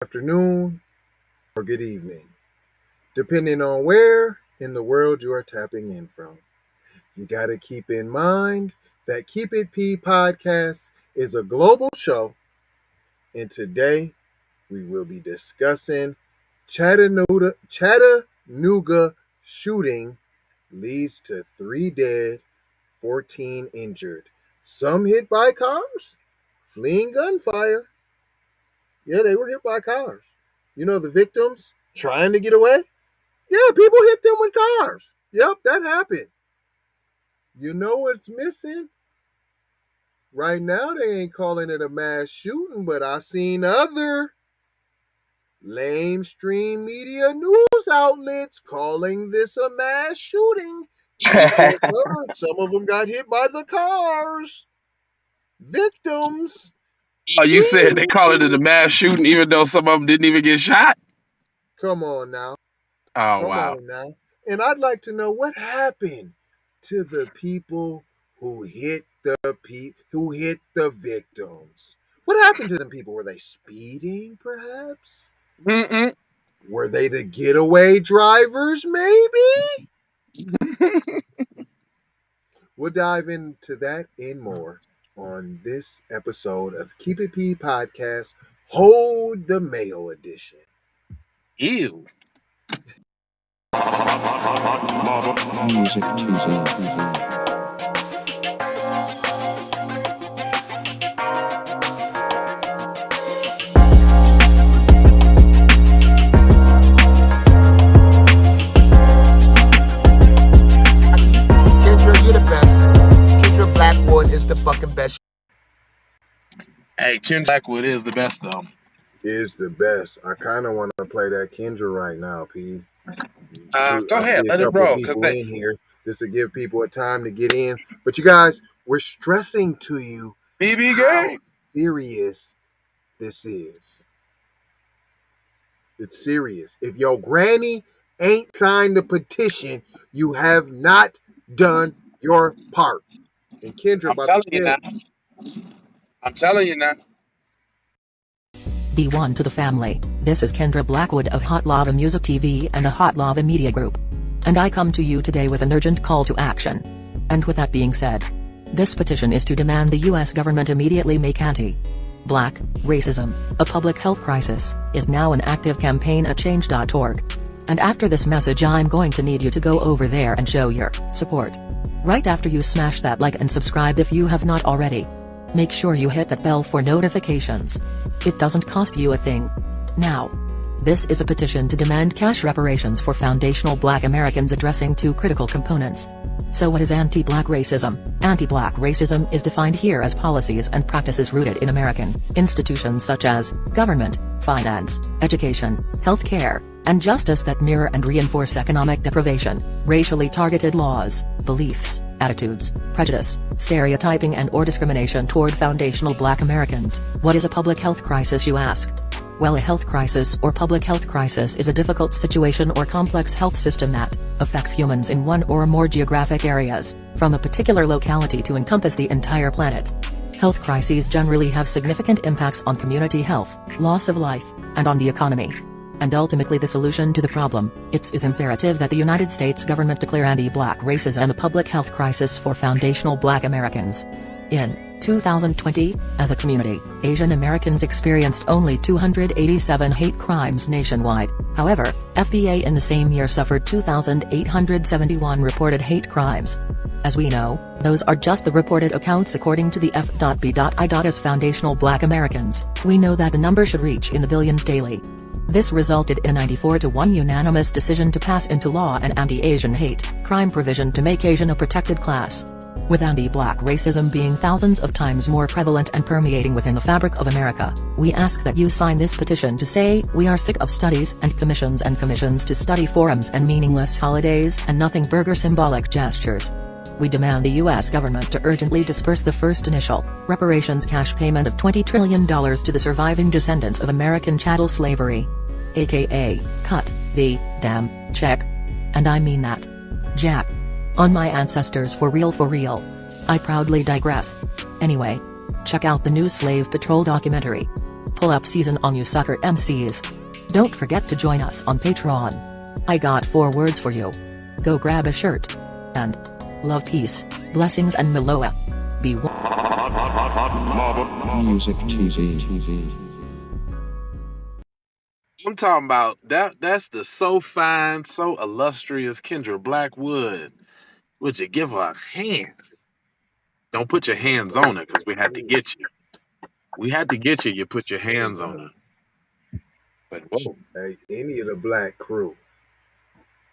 Afternoon, or good evening, depending on where in the world you are tapping in from. You got to keep in mind that Keep It P podcast is a global show, and today we will be discussing Chattanooga shooting leads to 3 dead, 14 injured. Some hit by cars, fleeing gunfire. Yeah, they were hit by cars. You know, the victims trying to get away? Yeah, people hit them with cars. Yep, that happened. You know what's missing? Right now, they ain't calling it a mass shooting, but I seen other lamestream media news outlets calling this a mass shooting. You just heard some of them got hit by the cars. Victims. Oh, you said they call it a mass shooting even though some of them didn't even get shot? Come on now. Oh, Come wow. on now. And I'd like to know what happened to the people who hit the victims. What happened to them people? Were they speeding, perhaps? Mm-mm. Were they the getaway drivers, maybe? We'll dive into that and more on this episode of Keep It P Podcast, Hold the Mayo Edition. Ew. Music Tuesday. Is the fucking best. Hey, Kendra Blackwood is the best, though. Is the best. I kind of want to play that Kendra right now, P. Go ahead, See a let it couple roll. people in here just to give people a time to get in. But you guys, we're stressing to you BB how game. serious this is. It's serious. If your granny ain't signed the petition, you have not done your part. And Kendra about to tell you. I'm telling you now. Be one to the family. This is Kendra Blackwood of Hot Lava Music TV and the Hot Lava Media Group. And I come to you today with an urgent call to action. And with that being said, this petition is to demand the US government immediately make anti-black racism a public health crisis is now an active campaign at change.org. And after this message, I'm going to need you to go over there and show your support. Right after you smash that like and subscribe if you have not already. Make sure you hit that bell for notifications. It doesn't cost you a thing. Now, this is a petition to demand cash reparations for foundational Black Americans addressing two critical components. So what is anti-Black racism? Anti-Black racism is defined here as policies and practices rooted in American institutions such as government, finance, education, healthcare, and justice that mirror and reinforce economic deprivation, racially targeted laws, beliefs, attitudes, prejudice, stereotyping and/or discrimination toward foundational Black Americans. What is a public health crisis, you ask? Well, a health crisis or public health crisis is a difficult situation or complex health system that affects humans in one or more geographic areas, from a particular locality to encompass the entire planet. Health crises generally have significant impacts on community health, loss of life, and on the economy. And ultimately the solution to the problem. It is imperative that the United States government declare anti-Black racism a public health crisis for foundational Black Americans. In 2020, as a community, Asian Americans experienced only 287 hate crimes nationwide. However, FBA in the same year suffered 2,871 reported hate crimes. As we know, those are just the reported accounts according to the F.B.I. As foundational Black Americans, we know that the number should reach in the billions daily. This resulted in a 94-1 unanimous decision to pass into law an anti-Asian hate crime provision to make Asian a protected class. With anti-Black racism being thousands of times more prevalent and permeating within the fabric of America, we ask that you sign this petition to say we are sick of studies and commissions to study forums and meaningless holidays and nothing burger symbolic gestures. We demand the U.S. government to urgently disperse the first initial reparations cash payment of $20 trillion to the surviving descendants of American chattel slavery. AKA, cut the damn check. And I mean that. Jack. On my ancestors for real for real. I proudly digress. Anyway, check out the new Slave Patrol documentary. pull-up season on you sucker MCs. Don't forget to join us on Patreon. I got 4 words for you. Go grab a shirt. And love, peace, blessings and Meloa. Be one. Music TV. I'm talking about that's the so fine, so illustrious Kendra Blackwood. Would you give her a hand? Don't put your hands on her because we had to get you. We had to get you. You put your hands on her. But whoa, Hey, any of the black crew.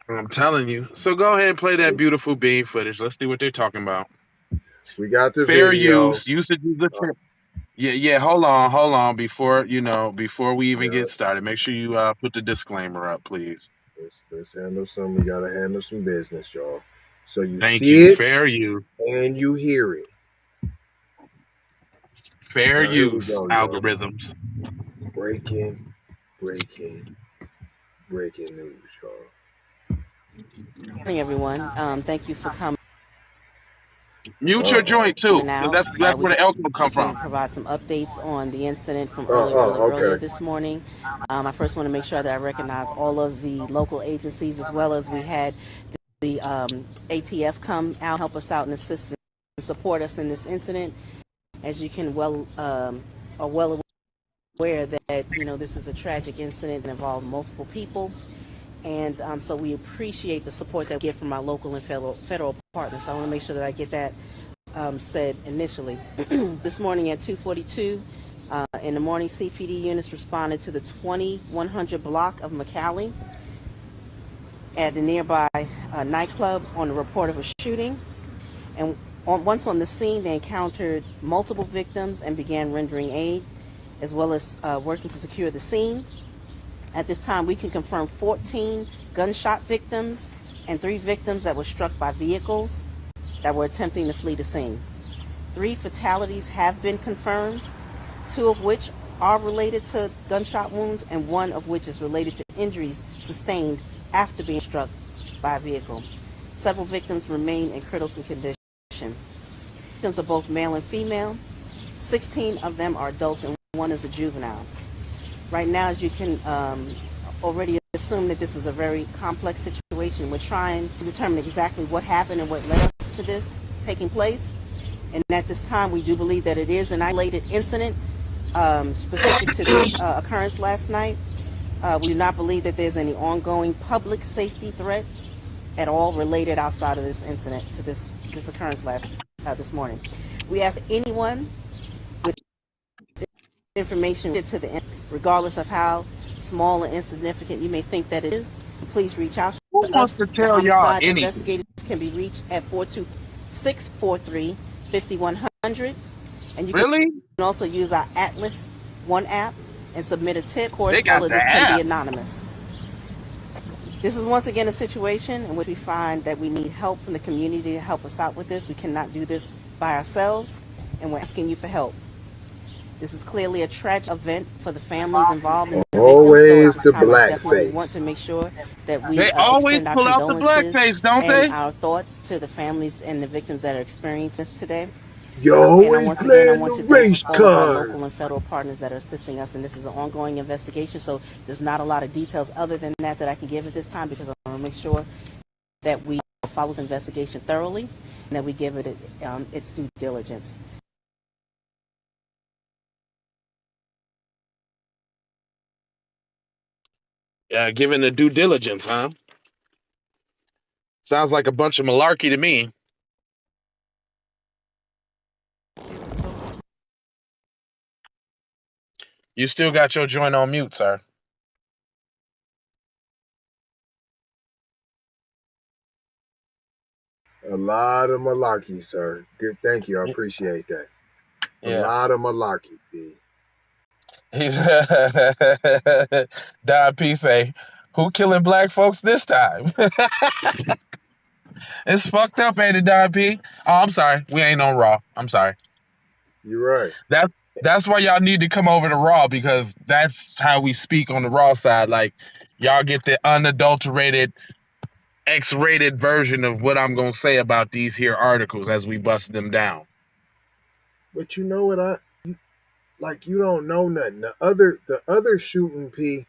I'm telling you. So go ahead and play that beautiful bean footage. Let's see what they're talking about. We got the Fair video. use. Usage is a term. Yeah. Hold on. Before we even Yeah, get started, make sure you put the disclaimer up, please. let's handle some. We gotta handle some business, y'all. So you Thank see you. it Fair use. and you hear it. Fair Now here we use. go, y'all. Algorithms. Breaking, breaking, breaking news, y'all. Good morning, everyone. Thank you for coming Mute your joint too, because out. that's We where the echo come just want from. to provide some updates on the incident from Oh, earlier okay. this morning. I first want to make sure that I recognize all of the local agencies, as well as we had the ATF come out, help us out and assist and support us in this incident. As you can are well aware that this is a tragic incident that involved multiple people. And so we appreciate the support that we get from our local and federal partners. So I want to make sure that I get that said initially. This morning at 2:42 in the morning, CPD units responded to the 2100 block of McAllen at a nearby nightclub on a report of a shooting. And once on the scene, they encountered multiple victims and began rendering aid, as well as working to secure the scene. At this time, we can confirm 14 gunshot victims and 3 victims that were struck by vehicles that were attempting to flee the scene. 3 fatalities have been confirmed, 2 of which are related to gunshot wounds and 1 of which is related to injuries sustained after being struck by a vehicle. Several victims remain in critical condition. Victims are both male and female. 16 of them are adults and 1 is a juvenile. Right now, as you can already assume that this is a very complex situation. We're trying to determine exactly what happened and what led up to this taking place. And at this time, we do believe that it is an isolated incident specific to this occurrence last night. We do not believe that there's any ongoing public safety threat at all related outside of this incident to this occurrence this morning. We ask anyone with information to the end, regardless of how small or insignificant you may think that it is, please reach out Who to wants us. to The tell y'all homicide anything? investigators can be reached at 42643-5100, and you Really? can also use our Atlas One app and submit a tip. Of course, They got all of the this can be app. anonymous. This is once again a situation in which we find that we need help from the community to help us out with this. We cannot do this by ourselves, and we're asking you for help. This is clearly a tragic event for the families involved in the Always victims. So the at this time, I black definitely want face. to make sure that we They always extend our pull out the condolences blackface, don't and they? our thoughts to the families and the victims that are experiencing this today. You And always once again, I playing want the to race thank all of our card. local and federal partners that are assisting us. And this is an ongoing investigation, so there's not a lot of details other than that I can give at this time, because I want to make sure that we follow this investigation thoroughly and that we give it its due diligence. Given the due diligence, huh? Sounds like a bunch of malarkey to me. You still got your joint on mute, sir. A lot of malarkey, sir. Good, thank you. I appreciate that. A Yeah. lot of malarkey, B. He's Don P say, who killing black folks this time? It's fucked up, ain't it, Don P? Oh, I'm sorry. We ain't on Raw. I'm sorry. You're right. That's why y'all need to come over to Raw, because that's how we speak on the Raw side. Like, y'all get the unadulterated, X-rated version of what I'm gonna say about these here articles as we bust them down. But you know what like you don't know nothing. The other shooting, P,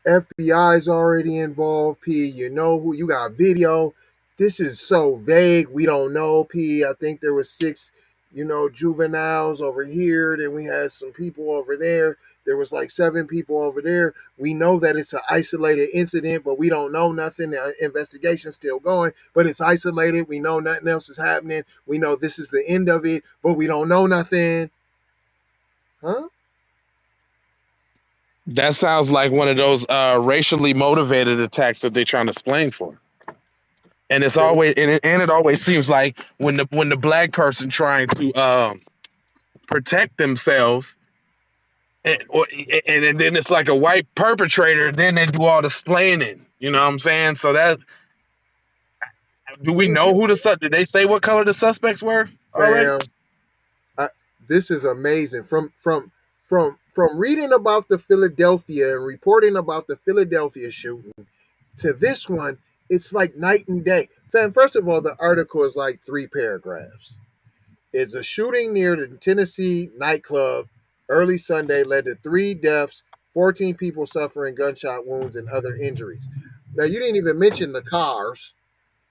FBI's already involved, P. You know who you got video. This is so vague. We don't know, P. I think there was six, juveniles over here. Then we had some people over there. There was like seven people over there. We know that it's an isolated incident, but we don't know nothing. The investigation's still going, but it's isolated. We know nothing else is happening. We know this is the end of it, but we don't know nothing. Huh? That sounds like one of those racially motivated attacks that they're trying to explain for. And it's Say, always and it always seems like when the black person trying to protect themselves, and then it's like a white perpetrator, then they do all the explaining. You know what I'm saying? So that, do we what is know it, who did they say what color the suspects were already? fam? This is amazing. From reading about the Philadelphia and reporting about the Philadelphia shooting to this one, it's like night and day. Fam, first of all, the article is like 3 paragraphs. It's a shooting near the Tennessee nightclub early Sunday led to 3 deaths, 14 people suffering gunshot wounds and other injuries. Now, you didn't even mention the cars,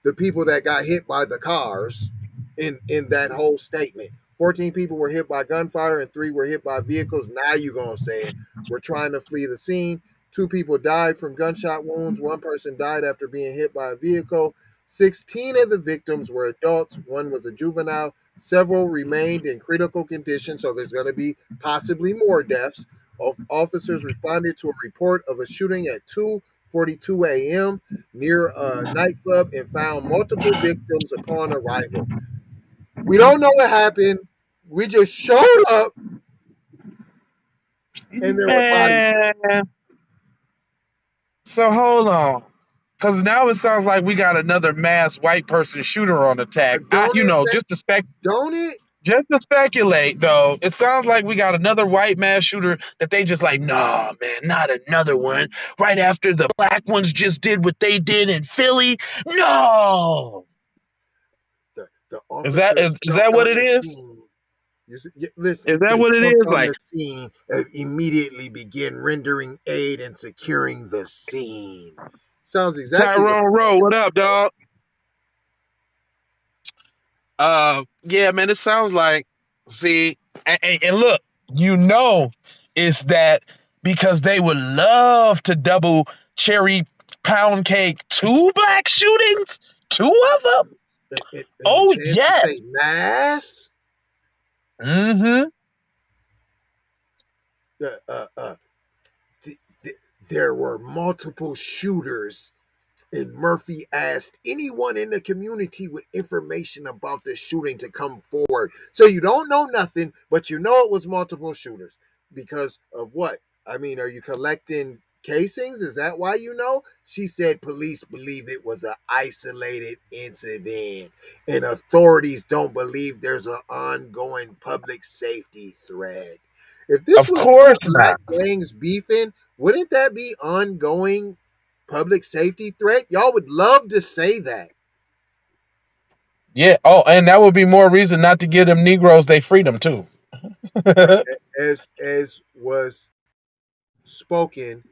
the people that got hit by the cars in that whole statement. 14 people were hit by gunfire and 3 were hit by vehicles. Now you're going to say it. We're trying to flee the scene. 2 people died from gunshot wounds. 1 person died after being hit by a vehicle. 16 of the victims were adults. 1 was a juvenile. Several remained in critical condition, so there's going to be possibly more deaths. Officers responded to a report of a shooting at 2:42 a.m. near a nightclub and found multiple victims upon arrival. We don't know what happened. We just showed up and there were bodies. Man, so hold on. Because now it sounds like we got another mass white person shooter on attack. Don't it? Don't it? Just to speculate, though, it sounds like we got another white mass shooter that they just like, nah, man, not another one. Right after the black ones just did what they did in Philly. No. The Is that officers is that jumped what on it the is? scene. Listen, Is that they what it jumped is? on Like the scene and immediately began rendering aid and securing the scene. Sounds exactly what Tyrone Rowe, what up, dog? Yeah, man, it sounds like, see, and look, it's that because they would love to double cherry pound cake 2 black shootings, 2 of them. and the Oh chance to yes. say mass. Mm-hmm. There were multiple shooters, and Murphy asked anyone in the community with information about the shooting to come forward. So you don't know nothing, but you know it was multiple shooters. Because of what? I mean, are you collecting casings? Is that why you know? She said police believe it was an isolated incident, and authorities don't believe there's an ongoing public safety threat. If this Of was course two black not. gangs beefing, wouldn't that be ongoing public safety threat? Y'all would love to say that. Yeah. Oh, and that would be more reason not to give them Negroes their freedom too. Right. As was spoken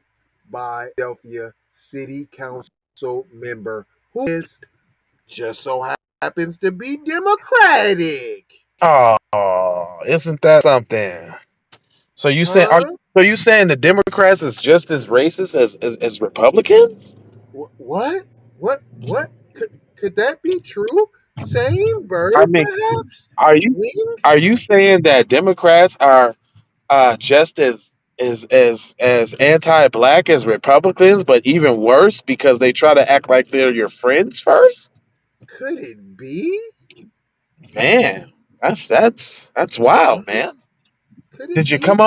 by Philadelphia City Council member who is just so happens to be Democratic. Oh, isn't that something? So Huh? you saying the Democrats is just as racist as Republicans? What? What? Could that be true? Same I bird, mean, perhaps? are you Wing? are you saying that Democrats are just as anti-black as Republicans, but even worse because they try to act like they're your friends first? Could it be? Man, that's wild, man. Could it be Did you so? come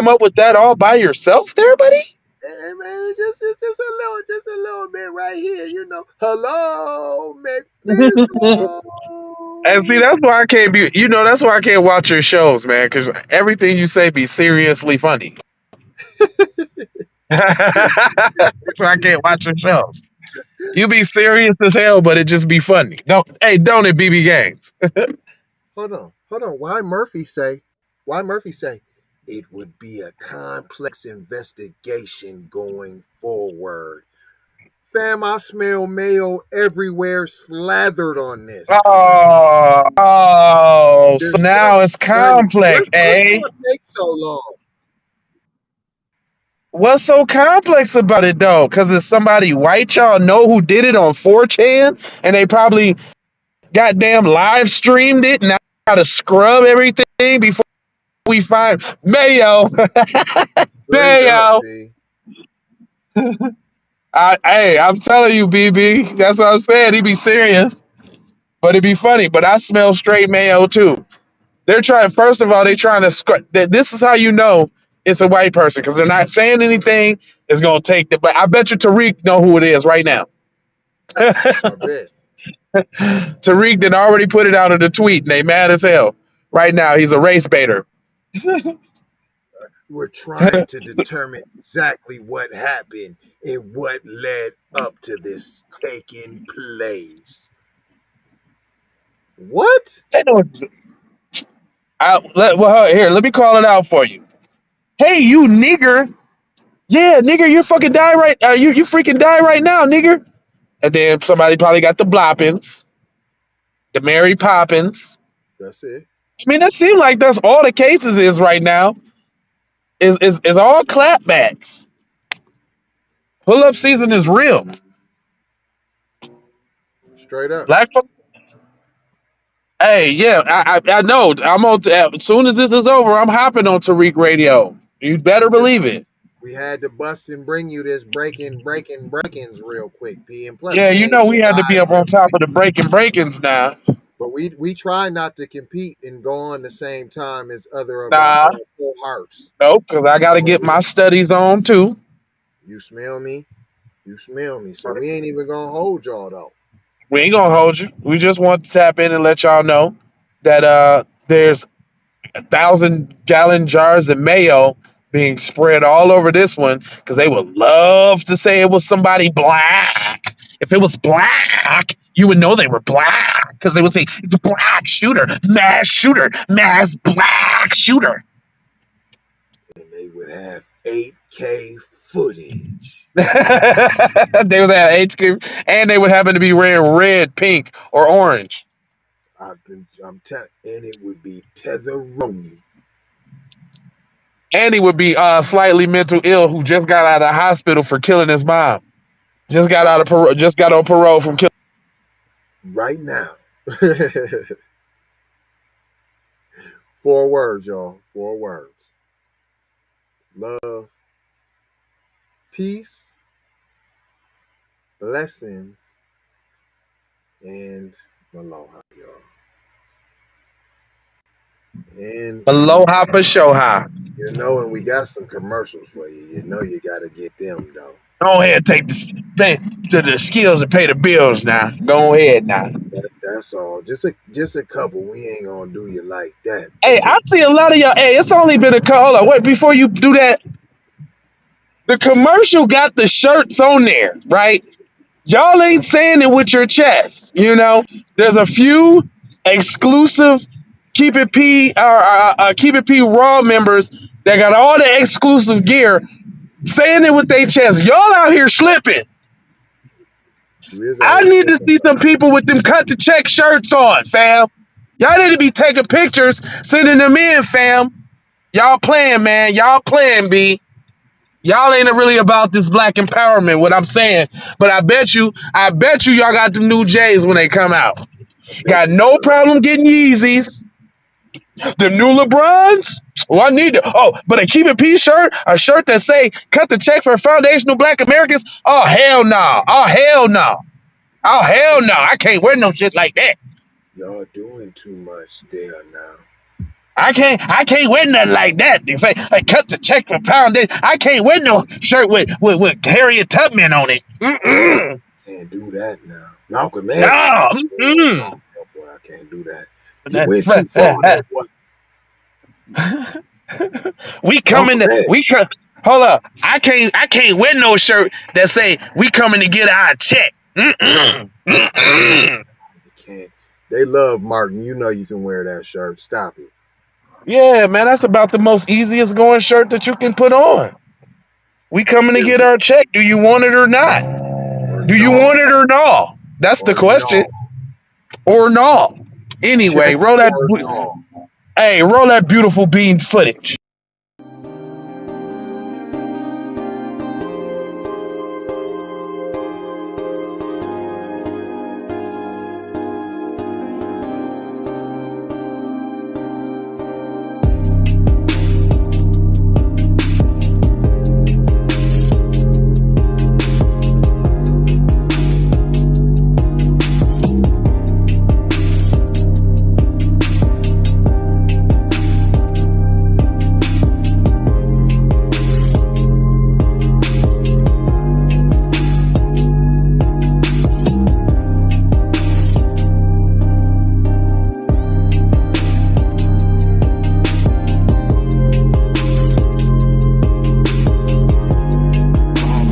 up with that all by yourself there, buddy? Hey, man, just a little bit right here, you know. Hello, McFlizzle. And see, that's why I can't be. That's why I can't watch your shows, man. Because everything you say be seriously funny. That's why I can't watch your shows. You be serious as hell, but it just be funny. Don't it, BB Gangs? Hold on. Why Murphy say? Why Murphy say, it would be a complex investigation going forward. Fam, I smell mayo everywhere slathered on this, B. So Just now it's Gunny, complex, what's eh? going to take so long? What's so complex about it though? Because it's somebody white y'all know who did it on 4chan, and they probably goddamn live streamed it. Now gotta scrub everything before we find mayo. Straight up, Mayo. B. Hey, I'm telling you, BB. That's what I'm saying. He be serious, but it'd be funny. But I smell straight mayo too. They're trying. First of all, they trying to. This is how you know it's a white person because they're not saying anything. It's gonna take the. But I bet you Tariq know who it is right now. I bet. Tariq did already put it out of the tweet, and they mad as hell. Right now, he's a race baiter. We're trying to determine exactly what happened and what led up to this taking place. What? They know here, let me call it out for you. Hey, you nigger. Yeah, nigger, you fucking die right. You freaking die right now, nigger. And then somebody probably got the Bloppins, the Mary Poppins. That's it. I mean, that seems like that's all the cases is right now. Is all clapbacks. Pull up season is real. Straight up. Black folks. Hey, yeah, I know. I'm on. As soon as this is over, I'm hopping on Tariq Radio. You better believe it. We had to bust and bring you this breakings real quick, P. And plus, Yeah, we you ain't know we had to be live up on every top week. of the breakings now. But we try not to compete and go on the same time as other of our Nah, cohorts. nope, because I got to get my studies on too. You smell me? You smell me. So we ain't even gonna hold y'all though. We ain't gonna hold you. We just want to tap in and let y'all know that there's 1,000-gallon jars of mayo being spread all over this one because they would love to say it was somebody black. If it was black, you would know they were black because they would say it's a black shooter, mass black shooter. And they would have 8K footage. They would have HQ, and they would happen to be wearing red, pink, or orange. I'm telling, and it would be Tetheroni. And he would be slightly mental ill who just got out of the hospital for killing his mom. Just got out of parole. Just got on parole from killing. Right now. 4 words, y'all. 4 words. Love, peace, blessings, and aloha, y'all. And Aloha for Shoha. you know, and we got some commercials for you. You know, you got to get them though. Go ahead, take the skills and pay the bills now. Go ahead now. That's all. Just a couple. We ain't gonna do you like that, Hey, but I just see a lot of y'all. Hey, it's only been a couple. Hold on, wait, before you do that, the commercial got the shirts on there, right? Y'all ain't saying it with your chest. You know, there's a few exclusive Keep It P or Keep It P Raw members that got all the exclusive gear, saying it with their chest. Y'all out here slipping. you is out I here need to slipping. see some people with them cut the check shirts on, fam. Y'all need to be taking pictures, sending them in, fam. Y'all playing, man. Y'all playing, B. Y'all ain't really about this black empowerment, what I'm saying. But I bet you y'all got them new J's when they come out. I bet Got you no do. problem getting Yeezys. Them new LeBrons. Oh, I need to. Oh, but a Keep It P shirt, a shirt that say cut the check for foundational black Americans. Oh, hell no. Oh, hell no. Oh, hell no. I can't wear no shit like that. Y'all doing too much there now. I can't wear nothing like that. They say cut the check for foundation. I can't wear no shirt with Harriet Tubman on it. Mm-mm. Can't do that now. Malcolm X. No. Oh, Mm-mm. boy, I can't do that. You went too far there, boy. We coming Malcolm to X. hold up. I can't wear no shirt that say we coming to get our check. Mm-mm. Mm-mm. You can't. They love Martin. You know you can wear that shirt. Stop it. Yeah, man, that's about the most easiest going shirt that you can put on. We coming to get Period. our check. Do you want it or not? Or Do you no. want it or no? That's the Or question. no. Or no. Check Anyway, or no. roll that beautiful bean footage.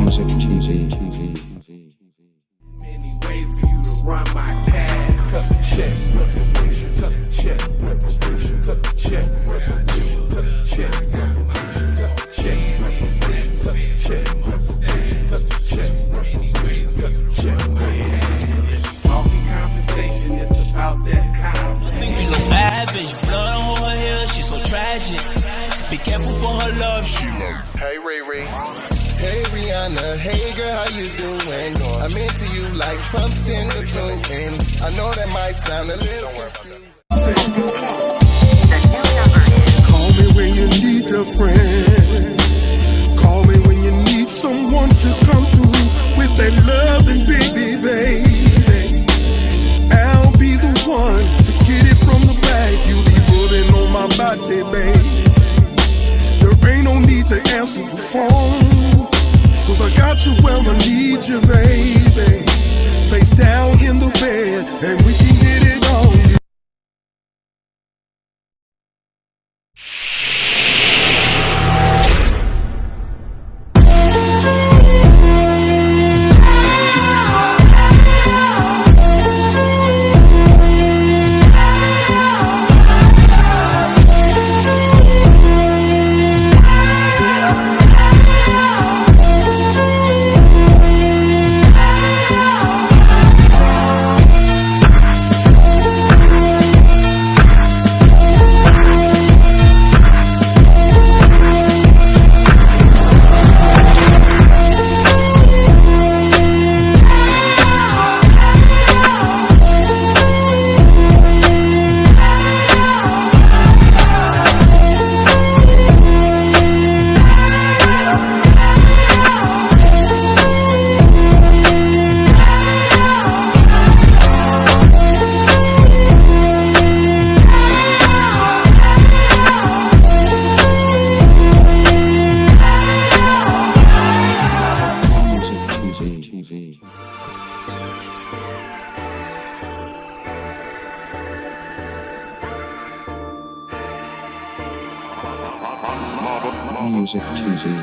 Music TV. Many ways for you to run my tab. Cut the check, cut the check, cut the check, cut the check, cut the check, cut the check, cut the check, cut the check. Talking compensation, it's about that time. You look savage, blood on her hair, she's so tragic. Be careful for her love, she love. Hey Riri. Hey Rihanna, hey girl, how you doing? I'm into you like Trump's in the cocaine. I know that might sound a little confusing. Call me when you need a friend. Call me when you need someone to come through with that loving baby. I'll be the one to get it from the back. You be pulling on my body, babe. There ain't no need to answer the phone, 'cause I got you where I need you, baby. Face down in the bed, and we can get it on. Music TV.